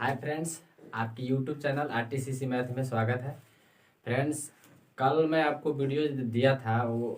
Hi friends, आपकी YouTube channel आरटीसीसी math में स्वागत है। फ्रेंड्स, कल मैं आपको वीडियो दिया था, वो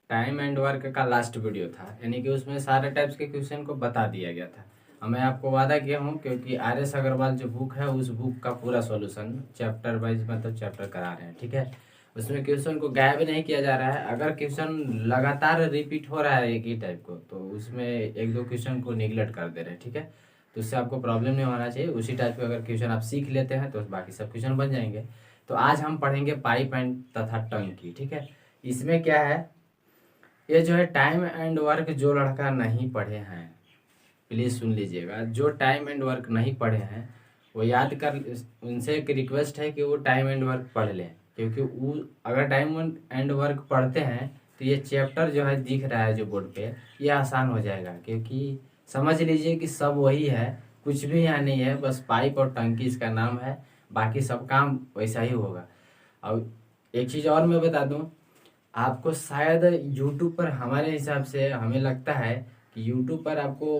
टाइम एंड वर्क का लास्ट वीडियो था, यानी कि उसमें सारे टाइप्स के क्वेश्चन को बता दिया गया था। और मैं आपको वादा किया हूँ क्योंकि आर एस अग्रवाल जो बुक है उस बुक का पूरा सॉल्यूशन चैप्टर वाइज मतलब चैप्टर करा रहे हैं, ठीक है। उसमें क्वेश्चन को गायब नहीं किया जा रहा है। अगर क्वेश्चन लगातार रिपीट हो रहा है एक ही टाइप को, तो उसमें एक दो क्वेश्चन को निगलेक्ट कर दे रहे हैं, ठीक है। तो उससे आपको प्रॉब्लम नहीं होना चाहिए। उसी टाइप के अगर क्वेश्चन आप सीख लेते हैं तो बाकी सब क्वेश्चन बन जाएंगे। तो आज हम पढ़ेंगे पाइप एंड तथा टंग की, ठीक है। इसमें क्या है, ये जो है टाइम एंड वर्क जो लड़का नहीं पढ़े हैं प्लीज सुन लीजिएगा। जो टाइम एंड वर्क नहीं पढ़े हैं वो याद कर, उनसे एक रिक्वेस्ट है कि वो टाइम एंड वर्क पढ़ लें, क्योंकि वो अगर टाइम एंड वर्क पढ़ते हैं तो ये चैप्टर जो है दिख रहा है जो बोर्ड पे, ये आसान हो जाएगा। क्योंकि समझ लीजिए कि सब वही है, कुछ भी यहाँ नहीं है, बस पाइप और टंकी इसका नाम है, बाकी सब काम वैसा ही होगा। और एक चीज़ और मैं बता दूं, आपको शायद यूट्यूब पर, हमारे हिसाब से हमें लगता है कि यूट्यूब पर आपको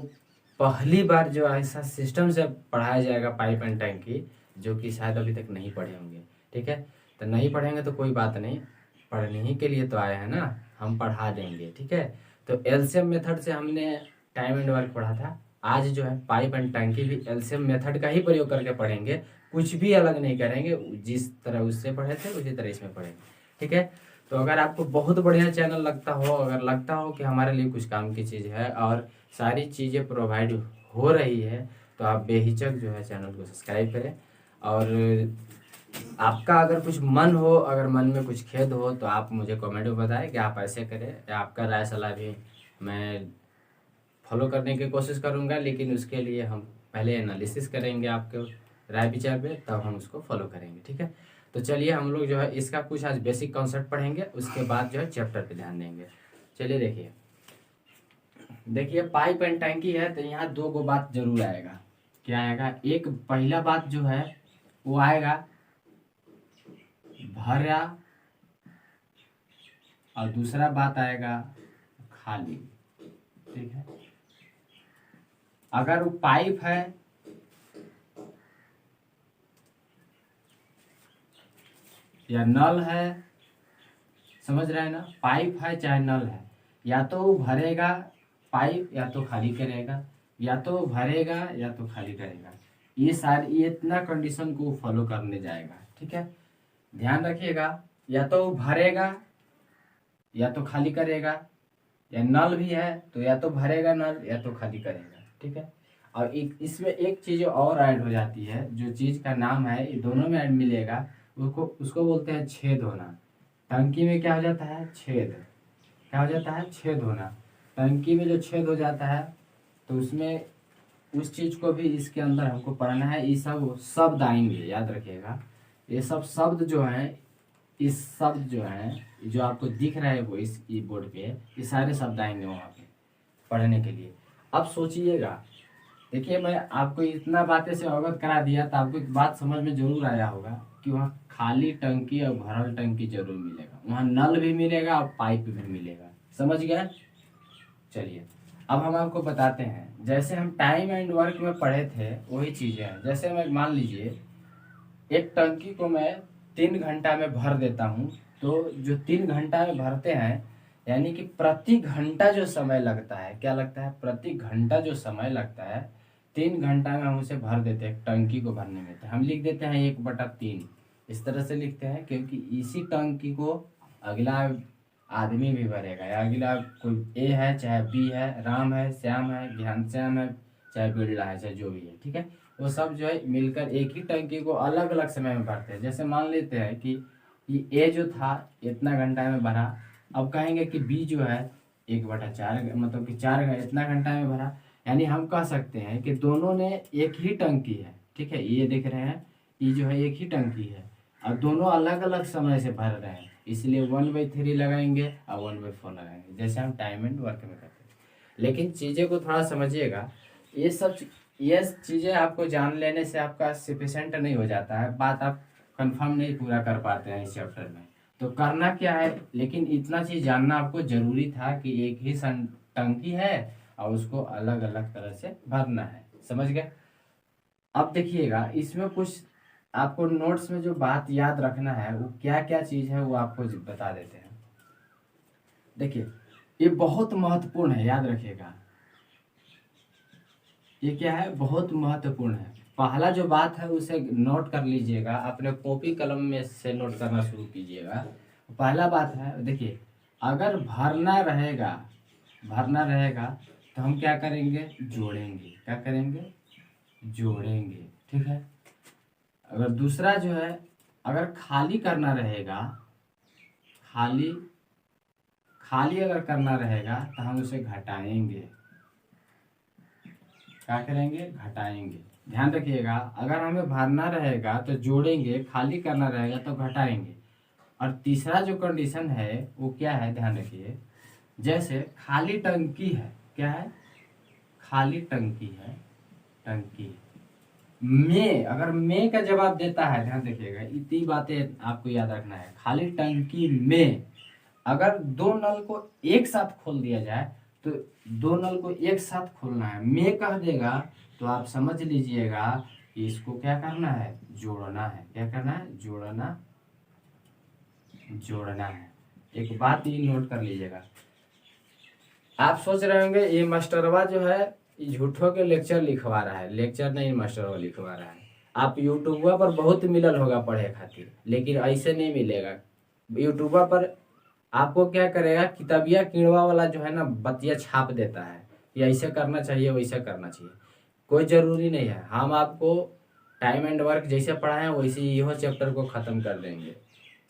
पहली बार जो ऐसा सिस्टम से पढ़ाया जाएगा पाइप एंड टैंकी, जो कि शायद अभी तक नहीं पढ़े होंगे, ठीक है। तो नहीं पढ़ेंगे तो कोई बात नहीं, पढ़ने ही के लिए तो आए हैं ना, हम पढ़ा देंगे, ठीक है। तो एलसीएम मेथड से हमने टाइम एंड वर्क पढ़ा था। आज जो है पाइप एंड टैंकी भी एलसीएम मेथड का ही प्रयोग करके पढ़ेंगे, कुछ भी अलग नहीं करेंगे। जिस तरह उससे पढ़े थे उसी तरह इसमें पढ़ेंगे, ठीक है। तो अगर आपको बहुत बढ़िया चैनल लगता हो, अगर लगता हो कि हमारे लिए कुछ काम की चीज़ है और सारी चीज़ें प्रोवाइड हो रही है, तो आप बेहिचक जो है चैनल को सब्सक्राइब करें। और आपका अगर कुछ मन हो, अगर मन में कुछ खेद हो, तो आप मुझे कमेंट में बताएं कि आप ऐसे करें, या आपका राय सलाह भी मैं फॉलो करने की कोशिश करूँगा। लेकिन उसके लिए हम पहले एनालिसिस करेंगे आपके राय विचार पे, तब हम उसको फॉलो करेंगे, ठीक है। तो चलिए हम लोग जो है इसका कुछ आज बेसिक कॉन्सेप्ट पढ़ेंगे, उसके बाद जो है चैप्टर पे ध्यान देंगे। चलिए देखिए, पाइप एंड टैंकी है तो यहाँ दो गो बात जरूर आएगा। क्या आएगा? एक पहला बात जो है वो आएगा भरा, और दूसरा बात आएगा खाली, ठीक है। अगर वो पाइप है या नल है, समझ रहे हैं ना, पाइप है चाहे नल है, या तो वो भरेगा पाइप या तो खाली करेगा, या तो भरेगा या तो खाली करेगा। ये इतना कंडीशन को फॉलो करने जाएगा, ठीक है। ध्यान रखिएगा, या तो वो भरेगा या तो खाली करेगा, या नल भी है तो या तो भरेगा नल या तो खाली करेगा, ठीक है। और एक इसमें एक चीज और ऐड हो जाती है, जो चीज का नाम है ये दोनों में ऐड मिलेगा, उसको उसको बोलते हैं छेद होना। टंकी में क्या हो जाता है? छेद। क्या हो जाता है? छेद होना। टंकी में जो छेद हो जाता है तो उसमें उस चीज को भी इसके अंदर हमको पढ़ना है। ये सब शब्द आएंगे, याद रखिएगा। ये सब शब्द जो है, इस शब्द जो है जो आपको दिख रहा है वो इस कीबोर्ड पे, ये सारे शब्द आएंगे वहाँ पे पढ़ने के लिए। अब सोचिएगा, देखिए मैं आपको इतना बातें से अवगत करा दिया तो आपको एक बात समझ में जरूर आया होगा कि वहाँ खाली टंकी और भरल टंकी जरूर मिलेगा, वहाँ नल भी मिलेगा और पाइप भी मिलेगा, समझ गए। चलिए अब हम आपको बताते हैं, जैसे हम टाइम एंड वर्क में पढ़े थे वही चीजें हैं। जैसे मैं मान लीजिए एक टंकी को मैं 3 घंटा में भर देता हूँ, तो जो 3 घंटा में भरते हैं, यानी कि प्रति घंटा जो समय लगता है, क्या लगता है? प्रति घंटा जो समय लगता है, 3 घंटा में हम उसे भर देते हैं टंकी को भरने में। तो हम लिख देते हैं 1/3, इस तरह से लिखते हैं, क्योंकि इसी टंकी को अगला आदमी भी भरेगा, या अगला कोई ए है चाहे बी है, राम है, श्याम है, घनश्याम है, चाहे बिरला है, चाहे जो भी है, ठीक है। वो सब जो है मिलकर एक ही टंकी को अलग अलग समय में भरते हैं। जैसे मान लेते हैं कि ये ए जो था इतना घंटा में भरा, अब कहेंगे कि बी जो है 1/4, मतलब कि 4 इतना घंटा में भरा। यानी हम कह सकते हैं कि दोनों ने एक ही टंकी है, ठीक है। ये देख रहे हैं, ये जो है एक ही टंकी है और दोनों अलग अलग समय से भर रहे हैं, इसलिए 1/3 लगाएंगे और 1/4 लगाएंगे, जैसे हम टाइम एंड वर्क में करते हैं। लेकिन चीज़ें को थोड़ा समझिएगा, ये सब ये चीज़ें आपको जान लेने से आपका सफिशेंट नहीं हो जाता है, बात आप कंफर्म नहीं पूरा कर पाते हैं इस चैप्टर में। तो करना क्या है, लेकिन इतना चीज़ जानना आपको जरूरी था कि एक ही टंकी है और उसको अलग अलग तरह से भरना है, समझ गए। अब देखिएगा इसमें कुछ आपको नोट्स में जो बात याद रखना है वो क्या क्या चीज है वो आपको बता देते हैं। देखिए ये बहुत महत्वपूर्ण है, याद रखिएगा। ये क्या है, बहुत महत्वपूर्ण है। पहला जो बात है उसे नोट कर लीजिएगा, अपने कॉपी कलम में से नोट करना शुरू कीजिएगा। पहला बात है, देखिए अगर भरना रहेगा तो हम क्या करेंगे, जोड़ेंगे। क्या करेंगे, जोड़ेंगे। ठीक है। अगर दूसरा जो है, अगर खाली करना रहेगा, खाली खाली अगर करना रहेगा तो हम उसे घटाएंगे। क्या करेंगे, घटाएंगे। ध्यान रखिएगा, अगर हमें भरना रहेगा तो जोड़ेंगे, खाली करना रहेगा तो घटाएंगे। और तीसरा जो कंडीशन है वो क्या है, ध्यान रखिए। जैसे खाली टंकी है, क्या है, खाली टंकी है, टंकी में, अगर में का जवाब देता है, ध्यान रखिएगा इतनी बातें आपको याद रखना है। खाली टंकी में अगर दो नल को एक साथ खोल दिया जाए तो दो नल को एक साथ खोलना है, में कह देगा तो आप समझ लीजिएगा कि इसको क्या करना है, जोड़ना है। क्या करना है, जोड़ना, जोड़ना है। एक बात ये नोट कर लीजिएगा। आप सोच रहे होंगे ये मास्टरवा जो है ये झूठों के लेक्चर लिखवा रहा है। लेक्चर नहीं मास्टरवा लिखवा रहा है। आप यूट्यूबा पर बहुत मिलल होगा पढ़े खातिर, लेकिन ऐसे नहीं मिलेगा। यूट्यूबा पर आपको क्या करेगा, किताबिया किड़वा वाला जो है ना बतिया छाप देता है कि ऐसे करना चाहिए वैसे करना चाहिए। कोई जरूरी नहीं है। हम आपको टाइम एंड वर्क जैसे पढ़ाएं वैसे यह चैप्टर को खत्म कर देंगे,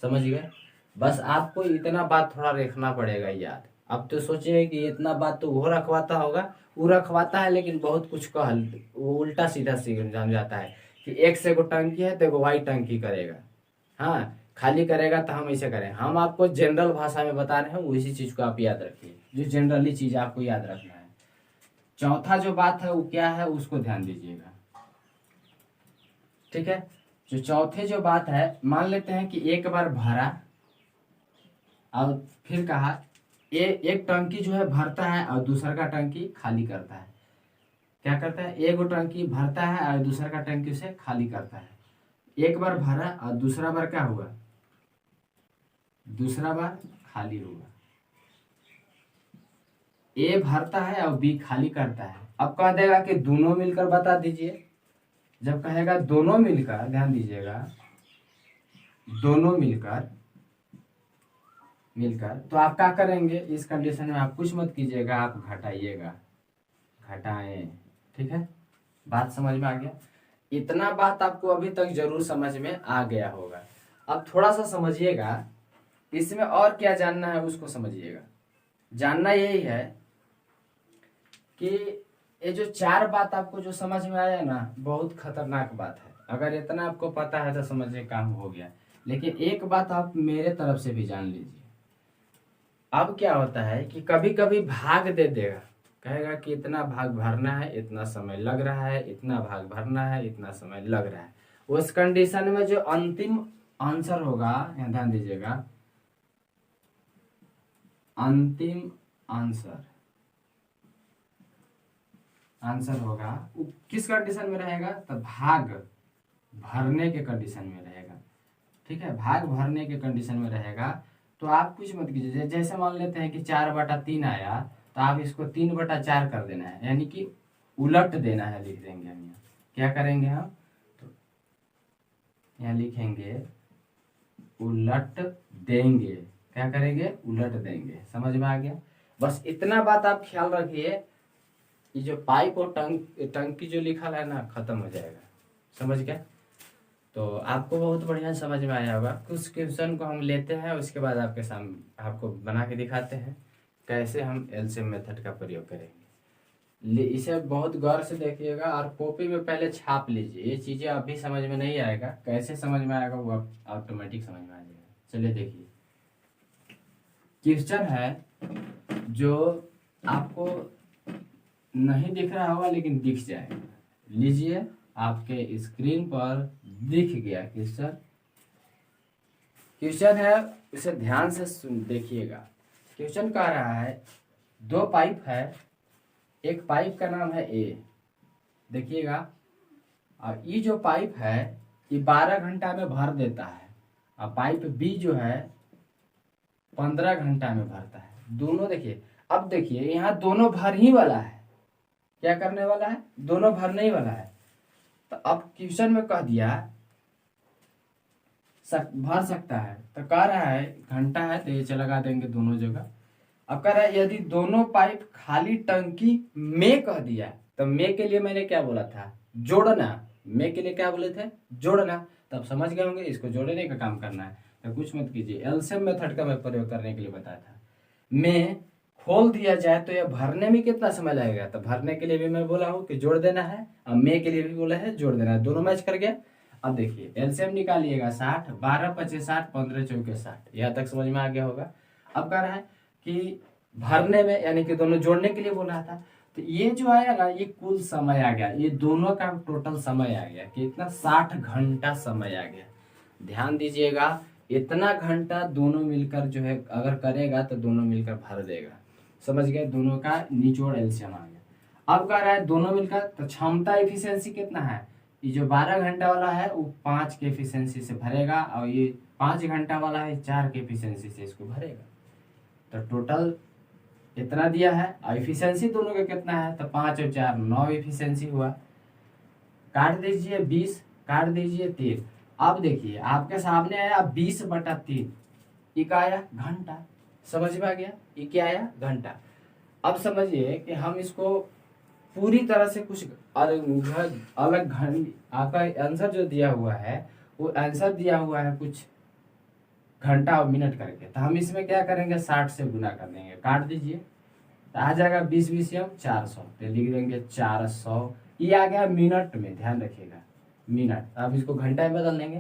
समझ गए। बस आपको इतना बात थोड़ा रखना पड़ेगा याद। अब तो सोचिए कि इतना बात तो वो रखवाता होगा, वो रखवाता है लेकिन बहुत कुछ कह वो उल्टा सीधा समझ जाता है कि एक से एगो टंकी है तो एगो वाई टंकी करेगा, हाँ खाली करेगा तो हम ऐसे करें। हम आपको जनरल भाषा में बता रहे हैं, उसी चीज को आप याद रखिए, जो जनरली चीज आपको याद रखना है। चौथा जो बात है वो क्या है उसको ध्यान दीजिएगा। ठीक है, जो चौथे जो बात है, मान लेते हैं कि एक बार भरा और फिर कहा एक टंकी जो है भरता है और दूसरा का टंकी खाली करता है। क्या करता है, एक टंकी भरता है और दूसरा का टंकी उसे खाली करता है। एक बार भरा और दूसरा बार क्या हुआ, दूसरा बार खाली हुआ। ए भरता है और बी खाली करता है। अब कह देगा कि दोनों मिलकर बता दीजिए। जब कहेगा दोनों मिलकर, ध्यान दीजिएगा, दोनों मिलकर तो आप क्या करेंगे, इस कंडीशन में आप कुछ मत कीजिएगा, आप घटाइएगा, घटाएं। ठीक है, बात समझ में आ गया। इतना बात आपको अभी तक जरूर समझ में आ गया होगा। अब थोड़ा सा समझिएगा, इसमें और क्या जानना है उसको समझिएगा। जानना यही है कि ये जो चार बात आपको जो समझ में आया ना, बहुत खतरनाक बात है। अगर इतना आपको पता है तो समझिए काम हो गया। लेकिन एक बात आप मेरे तरफ से भी जान लीजिए। अब क्या होता है कि कभी कभी भाग दे देगा, कहेगा कि इतना भाग भरना है, इतना समय लग रहा है, इतना भाग भरना है, इतना समय लग रहा है। उस कंडीशन में जो अंतिम आंसर होगा, यहाँ ध्यान दीजिएगा, अंतिम आंसर होगा वो किस कंडीशन में रहेगा, तो भाग भरने के कंडीशन में रहेगा। ठीक है, भाग भरने के कंडीशन में रहेगा। तो आप कुछ मत कीजिए। जैसे मान लेते हैं कि 4/3 आया तो आप इसको 3/4 कर देना है, यानी कि उलट देना है, लिख देंगे हम यहाँ। क्या करेंगे हम, तो यहाँ लिखेंगे उलट देंगे। क्या करेंगे, उलट देंगे। समझ में आ गया। बस इतना बात आप ख्याल रखिए, ये जो पाइप और टंकी जो लिखा है ना खत्म हो जाएगा। समझ गया। तो आपको बहुत बढ़िया समझ में आया होगा। कुछ क्वेश्चन को हम लेते हैं, उसके बाद आपके सामने आपको बना के दिखाते हैं कैसे हम एलसीएम मेथड का प्रयोग करेंगे। इसे बहुत गौर से देखिएगा और कॉपी में पहले छाप लीजिए। ये चीज़ें अभी समझ में नहीं आएगा, कैसे समझ में आएगा वो ऑटोमेटिक समझ में आ जाएगा। चलिए देखिए, क्वेश्चन है जो आपको नहीं दिख रहा होगा लेकिन दिख जाएगा। लीजिए, आपके स्क्रीन पर दिख गया क्वेश्चन। क्वेश्चन है, इसे ध्यान से सुन देखिएगा। क्वेश्चन कह रहा है, दो पाइप है, एक पाइप का नाम है ए। देखिएगा, और ये जो पाइप है ये 12 घंटा में भर देता है, और पाइप बी जो है 15 घंटा में भरता है। दोनों देखिए, अब देखिए यहाँ दोनों भर ही वाला है, क्या करने वाला है, दोनों भरने ही वाला है। तो अब क्वेश्चन में कह दिया भर सकता है, तो कह रहा है घंटा है तो ये से लगा देंगे दोनों जगह। अब कह रहा है यदि दोनों पाइप खाली टंकी में कह दिया, तो में के लिए मैंने क्या बोला था, जोड़ना। में के लिए क्या बोले थे, जोड़ना। तब समझ गए होंगे इसको जोड़ने का काम करना है, तो कुछ मत कीजिए, एलसीएम मेथड का मैं प्रयोग करने के लिए बताया था। में खोल दिया जाए तो यह भरने में कितना समय लगेगा, तो भरने के लिए भी मैं बोला हूँ कि जोड़ देना है, और में के लिए भी बोला है जोड़ देना है, दोनों मैच कर गया। अब देखिए एलसीएम निकालिएगा 60, 12 पचे 60, 15 चौके 60, यहाँ तक समझ में आ गया होगा। अब कह रहा है कि भरने में यानी कि दोनों जोड़ने के लिए बोला था, तो ये जो आया ना ये कुल समय आ गया, ये दोनों का टोटल समय आ गया कितना, 60 घंटा समय आ गया। ध्यान दीजिएगा, इतना घंटा दोनों मिलकर जो है अगर करेगा तो दोनों मिलकर भर देगा। समझ गए, दोनों का निचोड़ एलसीएम आ गया। अब कह रहा है दोनों मिलकर, तो क्षमता एफिशिएंसी कितना है, ये जो 12 घंटा वाला है वो 5 के एफिशिएंसी से भरेगा, और ये 5 घंटा वाला है 4 के एफिशिएंसी से इसको भरेगा। तो टोटल इतना दिया है, और एफिशिएंसी दोनों का कितना है, तो 5 और 4 9 एफिशिएंसी हुआ। काट दीजिए 20, काट दीजिए 3। अब देखिए आपके सामने आया 20/3, ये क्या आया, घंटा। समझ में आ गया, ये क्या आया, घंटा। अब समझिए कि हम इसको पूरी तरह से कुछ अलग आपका आंसर जो दिया हुआ है वो आंसर दिया हुआ है कुछ घंटा और मिनट करके, तो हम इसमें क्या करेंगे 60 से गुना कर देंगे। काट दीजिए तो आ जाएगा 20 20 400, तो लिख देंगे 400। ये आ गया मिनट में, ध्यान रखिएगा मिनट। अब इसको घंटा में बदल देंगे,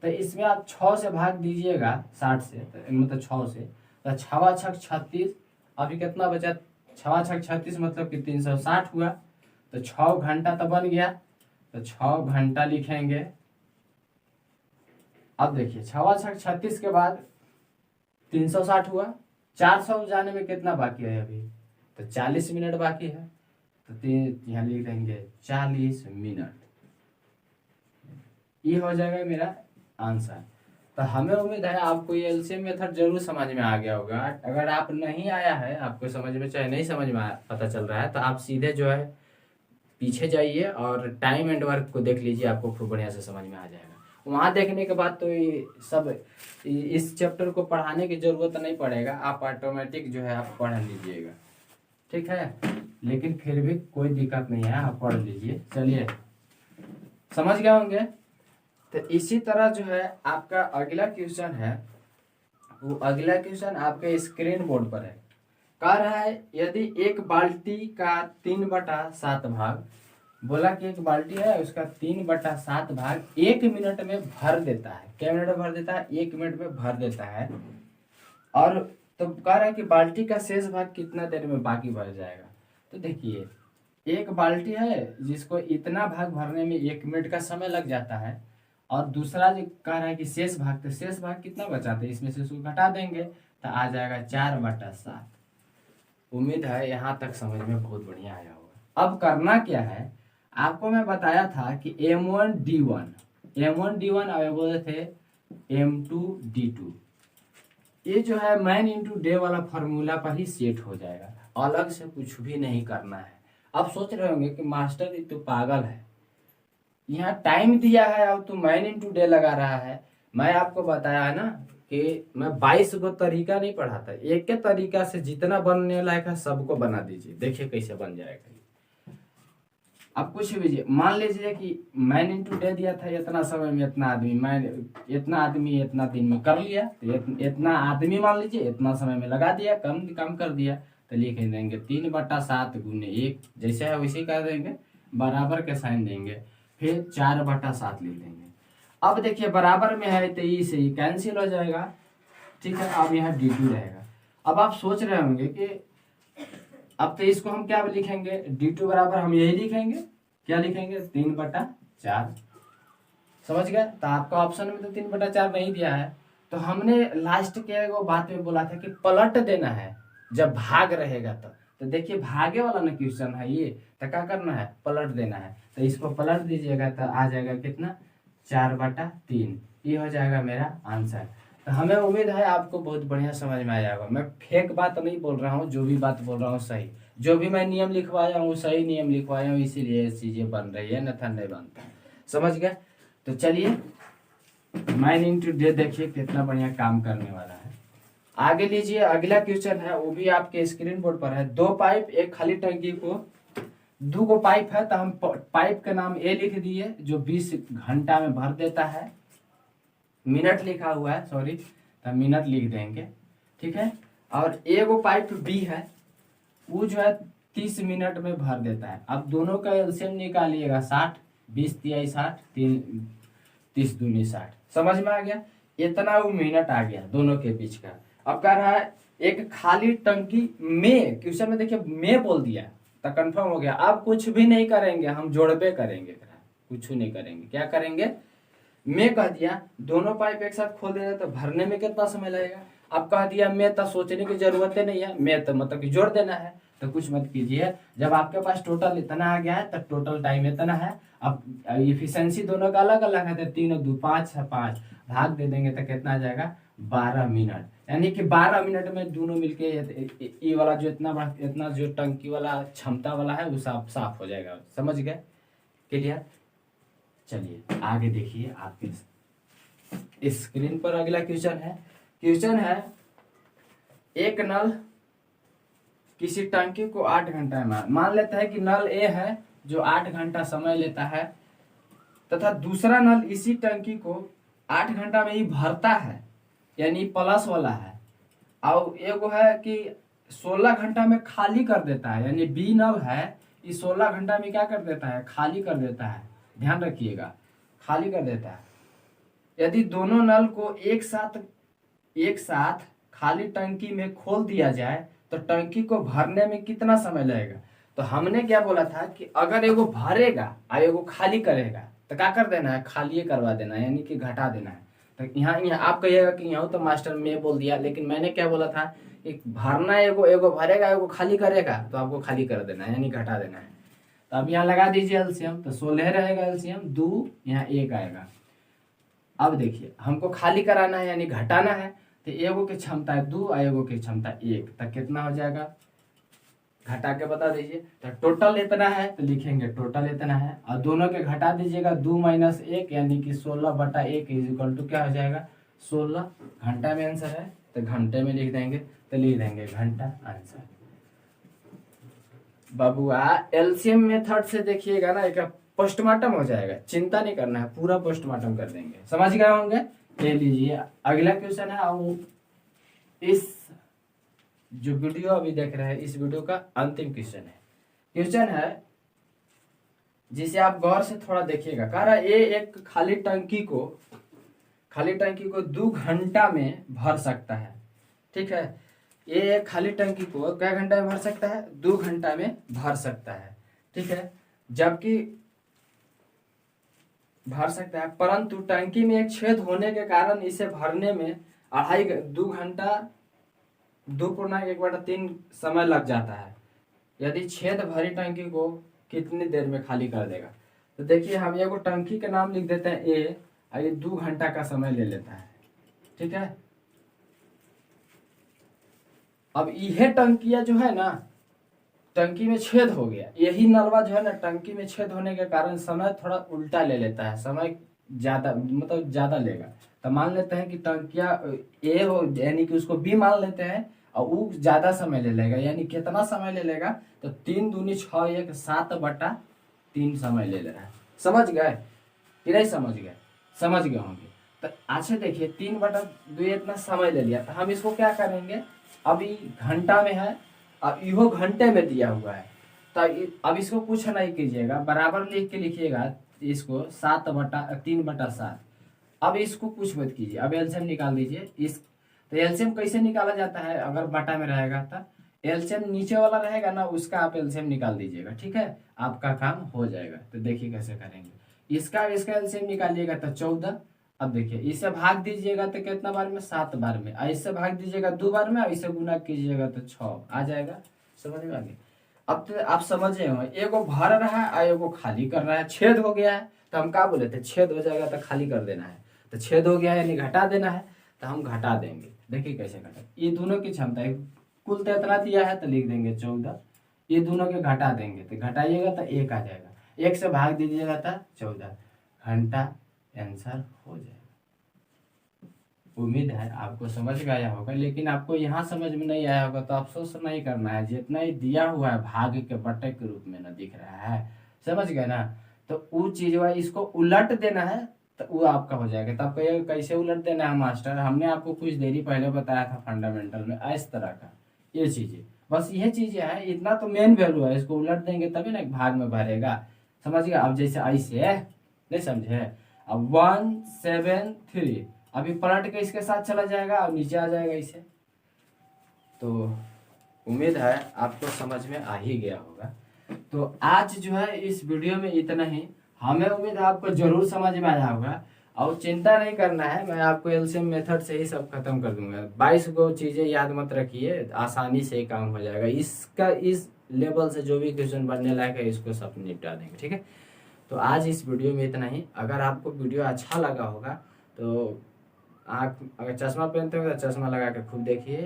तो इसमें आप 6 से भाग दीजिएगा 60 से, तो मतलब 6 से, तो 6 6 36। अभी कितना बचा, 6 6 36 मतलब कि 360 हुआ। तो 6 घंटा तो बन गया, तो 6 घंटा लिखेंगे। अब देखिए 6 6 36 के बाद 360 हुआ, 400 जाने में कितना बाकी है अभी, तो 40 मिनट बाकी है। तो यहाँ लिख देंगे 40 मिनट, ये हो जाएगा मेरा आंसर। तो हमें उम्मीद है आपको ये एलसीएम मेथड जरूर समझ में आ गया होगा। अगर आप नहीं आया है, आपको समझ में चाहे नहीं समझ में पता चल रहा है, तो आप सीधे जो है पीछे जाइए और टाइम एंड वर्क को देख लीजिए, आपको खूब बढ़िया से समझ में आ जाएगा। वहाँ देखने के बाद तो ये सब इस चैप्टर को पढ़ाने की जरूरत नहीं पड़ेगा, आप ऑटोमेटिक जो है आप पढ़ लीजिएगा, ठीक है। लेकिन फिर भी कोई दिक्कत नहीं है, आप पढ़ लीजिए। चलिए समझ गए होंगे। तो इसी तरह जो है आपका अगला क्वेश्चन है, वो अगला क्वेश्चन आपके स्क्रीन बोर्ड पर है। कह रहा है यदि एक बाल्टी का 3/7 भाग, बोला कि एक बाल्टी है उसका 3/7 भाग 1 मिनट में भर देता है। क्या मिनट में भर देता है, 1 मिनट में भर देता है। और तो कह रहा है कि बाल्टी का शेष भाग कितना देर में बाकी भर जाएगा। तो देखिए एक बाल्टी है जिसको इतना भाग भरने में 1 मिनट का समय लग जाता है, और दूसरा जो कह रहा है कि शेष भाग, तो शेष भाग कितना बचाते हैं, इसमें से उसको घटा देंगे तो आ जाएगा 4/7। उम्मीद है यहाँ तक समझ में बहुत बढ़िया आया होगा। अब करना क्या है, आपको मैं बताया था कि M1D1 और बोले थे M2D2, ये जो है मैन इंटू डे वाला फॉर्मूला पर ही सेट हो जाएगा, अलग से कुछ भी नहीं करना है। अब सोच रहे होंगे कि मास्टर ये तो पागल है, यहाँ टाइम दिया है अब तो मैन इंटू डे लगा रहा है। मैं आपको बताया है ना कि मैं 22 को तरीका नहीं पढ़ाता, एक के तरीका से जितना बनने लायक है सबको बना दीजिए, देखिए कैसे बन जाएगा। अब कुछ भी मान लीजिए कि मैन इंटू डे दिया था इतना समय में इतना आदमी, इतना आदमी इतना दिन में कर लिया, तो इतना आदमी मान लीजिए इतना समय में लगा दिया, कम कर दिया, तो लिख देंगे 3/7 गुने 1, जैसे है वैसे ही कर देंगे, बराबर के साइन देंगे, फिर 4/7 लिख देंगे। अब देखिए बराबर में है तो ई से ही कैंसिल हो जाएगा, ठीक है। अब यहाँ D2 रहेगा। अब आप सोच रहे होंगे कि अब तो इसको हम क्या लिखेंगे, D2 बराबर हम यही लिखेंगे, क्या लिखेंगे 3/4। समझ गए। तो आपका ऑप्शन में तो 3/4 नहीं दिया है, तो हमने लास्ट के वो बात में बोला था कि पलट देना है जब भाग रहेगा तो देखिए भागे वाला ना क्वेश्चन है ये, तो क्या करना है, पलट देना है। तो इसको पलट दीजिएगा तो आ जाएगा कितना, 4/3। ये हो जाएगा मेरा आंसर। तो हमें उम्मीद है आपको बहुत बढ़िया समझ में आया होगा। मैं फेक बात नहीं बोल रहा हूँ, जो भी बात बोल रहा हूँ सही, जो भी मैं नियम लिखवाया हूँ सही नियम लिखवाया हूँ, इसीलिए ये चीजें बन रही है, अन्यथा नहीं बनता। समझ गए? तो चलिए 9x देखिए कितना बढ़िया काम करने वाला है। आगे लीजिए, अगला क्वेश्चन है, वो भी आपके स्क्रीन बोर्ड पर है। 2 पाइप एक खाली टंकी को, 2 को पाइप है तो हम पाइप का नाम ए लिख दिए, जो 20 घंटा में भर देता है। मिनट लिखा हुआ है, सॉरी, तो मिनट लिख देंगे, ठीक है। और एगो पाइप बी है, वो जो है 30 मिनट में भर देता है। अब दोनों का एलसीएम निकालिएगा, 60, 20 तिहाई 60, 30 दूनी 60। समझ में आ गया? इतना वो मिनट आ गया दोनों के बीच का। अब कह रहा है एक खाली टंकी में, क्वेश्चन में देखिए में बोल दिया तो कंफर्म हो गया। अब कुछ भी नहीं करेंगे, हम जोड़बे करेंगे, कुछ नहीं करेंगे। क्या करेंगे, मैं कह दिया दोनों पाइप एक साथ खोल देना तो भरने में कितना समय लगेगा। अब कह दिया मैं, तो सोचने की जरूरत नहीं है, मैं तो मतलब कि जोड़ देना है। तो कुछ मत कीजिए, जब आपके पास टोटल इतना आ गया है तो टोटल टाइम इतना है। अब इफिशियंसी दोनों का अलग अलग है, तो 3 और 2 5 है, 5 भाग दे देंगे तो कितना आ जाएगा, 12 मिनट। यानी कि 12 मिनट में दोनों मिलके ये वाला जो इतना जो टंकी वाला क्षमता वाला है वो साफ हो जाएगा। समझ गए? क्लियर? चलिए आगे देखिए आपके स्क्रीन पर अगला क्वेश्चन है। क्वेश्चन है, एक नल किसी टंकी को 8 घंटा में, मान लेता है कि नल ए है जो 8 घंटा समय लेता है, तथा दूसरा नल इसी टंकी को 8 घंटा में ही भरता है, यानी प्लस वाला है। और एगो है कि 16 घंटा में खाली कर देता है, यानी बी नल है, इस 16 घंटा में क्या कर देता है, खाली कर देता है। ध्यान रखिएगा, खाली कर देता है। यदि दोनों नल को एक साथ खाली टंकी में खोल दिया जाए तो टंकी को भरने में कितना समय लगेगा। तो हमने क्या बोला था कि अगर एगो भरेगा और एगो खाली करेगा तो क्या कर देना है, खाली करवा देना है, यानी कि घटा देना है। तो यहाँ आप कहिएगा कि यहाँ तो मास्टर में बोल दिया, लेकिन मैंने क्या बोला था, एक भरना एगो भरेगा एगो खाली करेगा, तो आपको खाली कर देना है, यानी घटा देना है। तो अब यहाँ लगा दीजिए एलसीएम, तो 16 रहेगा एलसीएम, 2 यहाँ 1 आएगा। अब देखिए हमको खाली कराना है यानी घटाना है, तो एगो की क्षमता है 2 और एगो की क्षमता 1, तो कितना हो जाएगा, घटा के बता दीजिए। तो टोटल इतना है तो लिखेंगे टोटल इतना है, और दोनों के घटा दीजिएगा, 2 - 1 यानी कि 16/1 इक्वल टू क्या हो जाएगा, 16 घंटा में आंसर है, तो घंटे में लिख देंगे, तो लिख देंगे घंटा आंसर। बाबुआ एलसीएम मेथड से देखिएगा ना, एक पोस्टमार्टम हो जाएगा, चिंता नहीं करना है, पूरा पोस्टमार्टम कर देंगे। समझ गए होंगे? ले लीजिए अगला क्वेश्चन है, और इस जो वीडियो अभी देख रहे हैं इस वीडियो का अंतिम क्वेश्चन है। क्वेश्चन है जिसे आप गौर से थोड़ा देखिएगा। कह रहा है ये एक खाली टंकी को 2 घंटा में भर सकता है, ठीक है। ये खाली टंकी को क्या घंटा में भर सकता है, 2 घंटा में भर सकता है, ठीक है। जबकि भर सकता है, परंतु टंकी में एक छेद होने के कारण इसे भरने में 2 घंटा 2.1/3 समय लग जाता है। यदि छेद भरी टंकी को कितनी देर में खाली कर देगा। तो देखिए हम एगो टंकी का नाम लिख देते हैं ए, और ये 2 घंटा का समय ले लेता है, ठीक है। अब यह टंकिया जो है ना, टंकी में छेद हो गया, यही नलवा जो है ना टंकी में छेद होने के कारण समय थोड़ा उल्टा ले लेता है, समय ज्यादा मतलब ज्यादा लेगा। तो मान लेते हैं कि टंकिया ए हो, यानी कि उसको बी मान लेते हैं, और वो ज्यादा समय ले लेगा। यानी कितना समय ले लेगा, तो 3 दूनी 6 1 7/3 समय ले रहा है। समझ गए कि नहीं समझ गए? समझ गए होंगे। तो अच्छा देखिए 3/2 इतना समय ले लिया, तो हम इसको क्या करेंगे, अभी घंटा में है, अब इहो घंटे में दिया हुआ है, तो अब इसको कुछ नहीं कीजिएगा, बराबर लिख के लिखिएगा इसको 3/7। अब इसको कुछ मत कीजिए, अब एलसीएम निकाल दीजिए। इस तो एलसीएम कैसे निकाला जाता है, अगर बटा में रहेगा तो एलसीएम नीचे वाला रहेगा ना, उसका आप एलसीएम निकाल दीजिएगा, ठीक है, आपका काम हो जाएगा। तो देखिए कैसे करेंगे, इसका एलसीएम निकालिएगा तो 14। अब देखिए इसे भाग दीजिएगा तो कितना बार में, 7 बार में, और इससे भाग दीजिएगा 2 बार में, और इसे गुना कीजिएगा तो 6 आ जाएगा। समझ में आ गया। अब तो आप समझे हो, एगो भर रहा है और एगो खाली कर रहा है, छेद हो गया है तो हम क्या बोले थे, छेद हो जाएगा तो खाली कर देना है, तो छेद हो गया है यानी घटा देना है, तो हम घटा देंगे। देखिए कैसे घटा, ये दोनों की क्षमता है, कुल तो इतना दिया है तो लिख देंगे 14, ये दोनों के घटा देंगे तो घटाइएगा तो 1 आ जाएगा, 1 से भाग दीजिएगा तो 14, घंटा आंसर हो जाएगा। उम्मीद है आपको समझ में आया होगा, लेकिन आपको यहाँ समझ में नहीं आया होगा तो अफसोस नहीं करना है, जितना ही दिया हुआ है भाग के बटे के रूप में ना दिख रहा है, समझ गए ना, तो वो चीज हुआ इसको उलट देना है तो वो आपका हो जाएगा। तब कहिए कैसे उलट देना है मास्टर, हमने आपको कुछ देरी पहले बताया था फंडामेंटल में इस तरह का, ये चीजें बस यह चीजें है, इतना तो मेन वैल्यू है, इसको उलट देंगे तभी ना एक भाग में भरेगा, समझ गया। अब जैसे ऐसे नहीं समझे, अब 173 अभी पलट के इसके साथ चला जाएगा और नीचे आ जाएगा इसे, तो उम्मीद है आपको समझ में आ ही गया होगा। तो आज जो है इस वीडियो में इतना ही, हमें उम्मीद है आपको जरूर समझ में आया होगा, और चिंता नहीं करना है, मैं आपको एलसीएम मेथड से ही सब खत्म कर दूंगा। 22 गो चीजें याद मत रखिए, आसानी से ही काम हो जाएगा, इसका इस लेवल से जो भी क्वेश्चन बनने लायक है इसको सब निपटा देंगे, ठीक है। तो आज इस वीडियो में इतना ही, अगर आपको वीडियो अच्छा लगा होगा तो आप अगर चश्मा पहनते हो तो चश्मा लगा के खूब देखिए,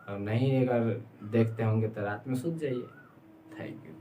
और नहीं अगर देखते होंगे तो रात में सूत जाइए। Thank you.